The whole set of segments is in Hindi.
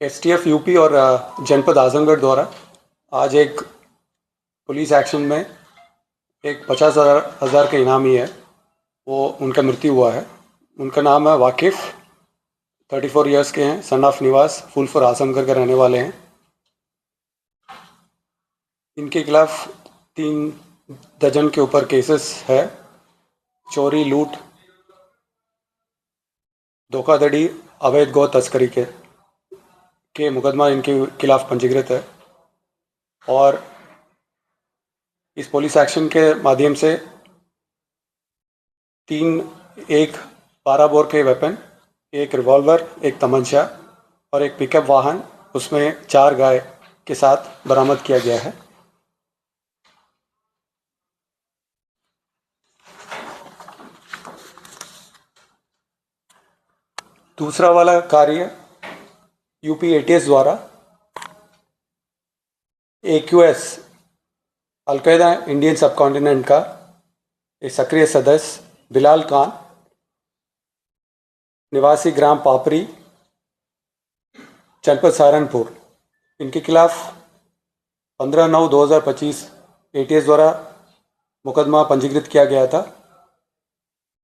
एसटीएफ यूपी और जनपद आजमगढ़ द्वारा आज एक पुलिस एक्शन में एक 50,000 के इनामी है, वो उनका मृत्यु हुआ है। उनका नाम है वाकिफ़, 34 इयर्स के हैं, सन ऑफ निवास, फुलपुर आजमगढ़ के रहने वाले हैं। इनके खिलाफ 3 दर्जन के ऊपर केसेस है। चोरी, लूट, धोखाधड़ी, अवैध गौ तस्करी के मुकदमा इनके खिलाफ पंजीकृत है। और इस पुलिस एक्शन के माध्यम से एक 12 बोर के वेपन, एक रिवॉल्वर, एक तमंचा और एक पिकअप वाहन, उसमें 4 गाय के साथ बरामद किया गया है। दूसरा वाला कार्य यूपी एटीएस द्वारा AQS अलकायदा इंडियन सबकॉन्टिनेंट का एक सक्रिय सदस्य बिलाल खान, निवासी ग्राम पापरी, जनपद सहारनपुर, इनके खिलाफ 15/9/2025 ATS द्वारा मुकदमा पंजीकृत किया गया था।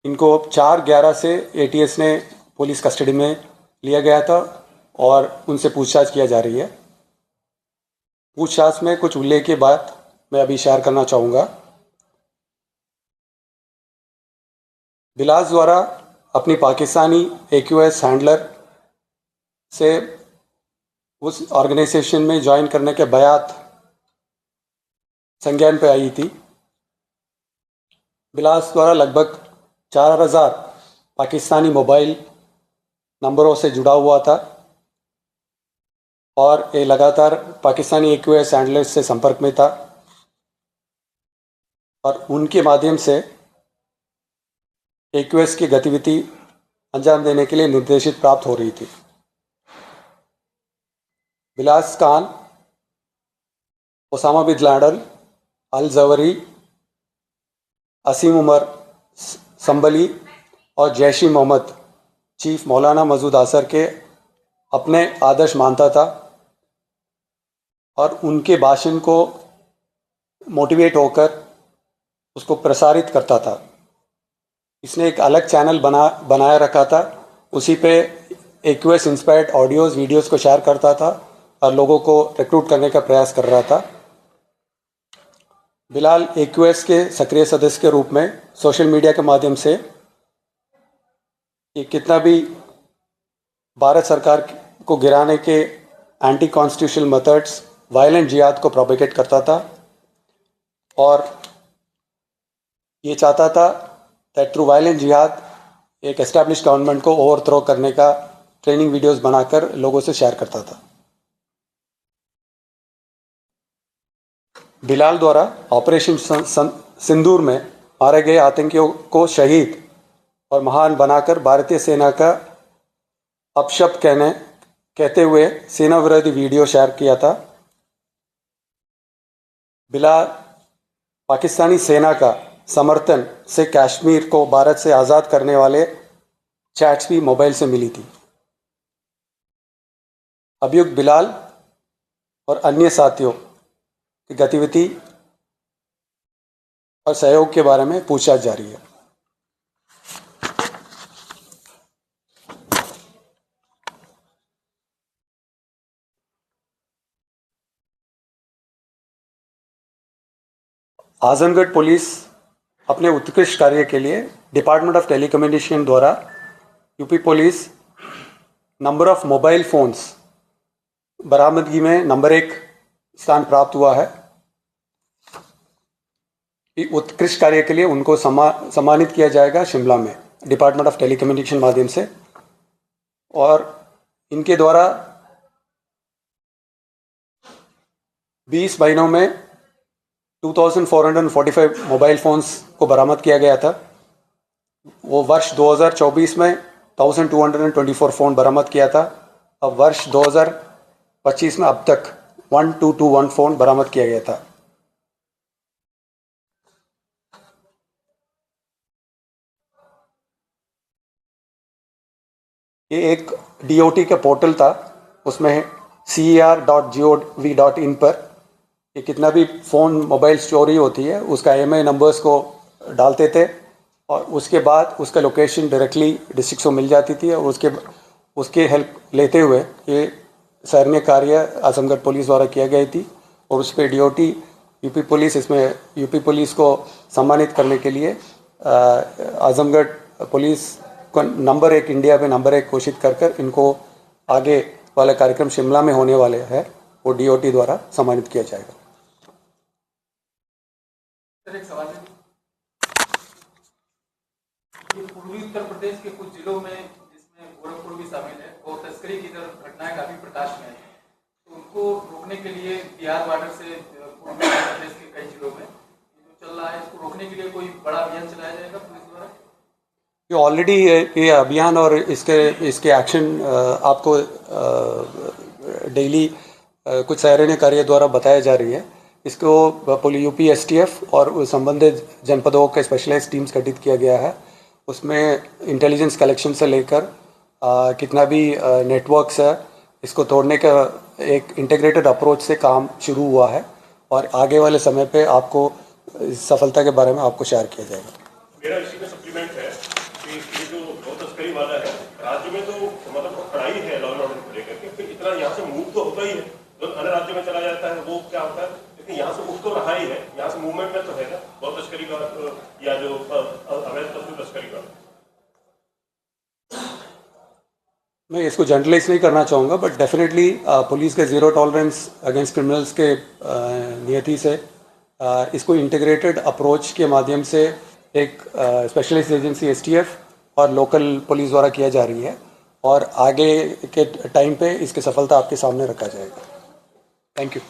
इनको 4/11 से ATS ने पुलिस कस्टडी में लिया गया था और उनसे पूछताछ किया जा रही है। पूछताछ में कुछ उल्लेख की बात मैं अभी शेयर करना चाहूँगा। बिलाल द्वारा अपनी पाकिस्तानी AQS हैंडलर से उस ऑर्गेनाइजेशन में ज्वाइन करने के बयात संज्ञान पे आई थी। बिलाल द्वारा लगभग 4,000 पाकिस्तानी मोबाइल नंबरों से जुड़ा हुआ था और ये लगातार पाकिस्तानी AQS हैंडलर से संपर्क में था और उनके माध्यम से AQS की गतिविधि अंजाम देने के लिए निर्देशित प्राप्त हो रही थी। Bilal Khan, Osama bin Laden, Al Zawahiri, Asim Umar Sambhali और जैश ई मोहम्मद चीफ मौलाना मसूद अजहर के अपने आदर्श मानता था और उनके भाषण को मोटिवेट होकर उसको प्रसारित करता था। इसने एक अलग चैनल बनाया रखा था, उसी पे AQS इंस्पायर्ड ऑडियोज़, वीडियोज़ को शेयर करता था और लोगों को रिक्रूट करने का प्रयास कर रहा था। बिलाल AQS के सक्रिय सदस्य के रूप में सोशल मीडिया के माध्यम से ये कितना भी भारत सरकार को गिराने के एंटी कॉन्स्टिट्यूशनल मेथड्स, वायलेंट जिहाद को प्रोपेगेट करता था और ये चाहता था दैट थ्रू वायलेंट जिहाद एक एस्टैब्लिश गवर्नमेंट को ओवरथ्रो करने का ट्रेनिंग वीडियोस बनाकर लोगों से शेयर करता था। बिलाल द्वारा ऑपरेशन सिंदूर में मारे गए आतंकियों को शहीद और महान बनाकर भारतीय सेना का अपशब्द कहते हुए सेना विरोधी वीडियो शेयर किया था। बिलाल पाकिस्तानी सेना का समर्थन से कश्मीर को भारत से आज़ाद करने वाले चैट्स भी मोबाइल से मिली थी। अभियुक्त बिलाल और अन्य साथियों की गतिविधि और सहयोग के बारे में पूछताछ जारी है। आजमगढ़ पुलिस अपने उत्कृष्ट कार्य के लिए डिपार्टमेंट ऑफ टेलीकम्युनिकेशन द्वारा UP police number of mobile phones बरामदगी में नंबर 1 स्थान प्राप्त हुआ है। उत्कृष्ट कार्य के लिए उनको सम्मानित किया जाएगा शिमला में डिपार्टमेंट ऑफ टेलीकम्युनिकेशन माध्यम से। और इनके द्वारा 20 महीनों में 2445 मोबाइल फ़ोन्स को बरामद किया गया था। वो वर्ष 2024 में 1224 फ़ोन बरामद किया था। अब वर्ष 2025 में अब तक 1221 फ़ोन बरामद किया गया था। ये एक DOT का पोर्टल था, उसमें cer.gov.in पर कि कितना भी फ़ोन मोबाइल चोरी होती है उसका IMEI नंबर्स को डालते थे और उसके बाद उसका लोकेशन डायरेक्टली डिस्ट्रिक्ट को मिल जाती थी और उसके हेल्प लेते हुए ये सराहनीय कार्य आजमगढ़ पुलिस द्वारा किया गई थी और उस पर DOT यूपी पुलिस, इसमें यूपी पुलिस को सम्मानित करने के लिए आजमगढ़ पुलिस को नंबर 1 इंडिया में नंबर 1 घोषित कर इनको आगे वाला कार्यक्रम शिमला में होने वाले हैं वो DOT द्वारा सम्मानित किया जाएगा। एक सवाल है, पूर्वी उत्तर प्रदेश के कुछ जिलों में जिसमें गोरखपुर भी शामिल है वो तस्करी की तरफ घटनाएं काफी प्रकाश में है, तो उनको रोकने के लिए बिहार बॉर्डर से पूर्वी उत्तर प्रदेश के कई जिलों में जो चल रहा है, इसको रोकने के लिए कोई बड़ा अभियान चलाया जाएगा पुलिस द्वारा? ये ऑलरेडी ये अभियान और इसके एक्शन आपको डेली कुछ सराहनीय कार्य द्वारा बताया जा रही है। इसको यूपी STF और संबंधित जनपदों के स्पेशलाइज्ड टीम्स गठित किया गया है। उसमें इंटेलिजेंस कलेक्शन से लेकर कितना भी नेटवर्क्स है इसको तोड़ने का एक इंटीग्रेटेड अप्रोच से काम शुरू हुआ है और आगे वाले समय पे आपको सफलता के बारे में आपको शेयर किया जाएगा। मेरा इसी में सप्लीमेंट है कि ये जो गौ तस्करी वाला है राज्य में तो मतलब कड़ाई है लॉ एंड ऑर्डर को लेकर के, फिर इतना यहाँ से मूव तो होता ही है, जो अन्य राज्यों में चला जाता है वो क्या होता है, लेकिन यहाँ से मूव तो रहा ही है, यहाँ से मूवमेंट में तो है ना गौ तस्करी का या जो अवैध तस्करी का। मैं इसको जनरलाइज नहीं करना चाहूँगा बट डेफिनेटली पुलिस के ज़ीरो टॉलरेंस अगेंस्ट क्रिमिनल्स के नियति से इसको इंटीग्रेटेड अप्रोच के माध्यम से एक स्पेशलाइज्ड एजेंसी STF और लोकल पुलिस द्वारा किया जा रही है और आगे के टाइम पे इसकी सफलता आपके सामने रखा जाएगा। Thank you.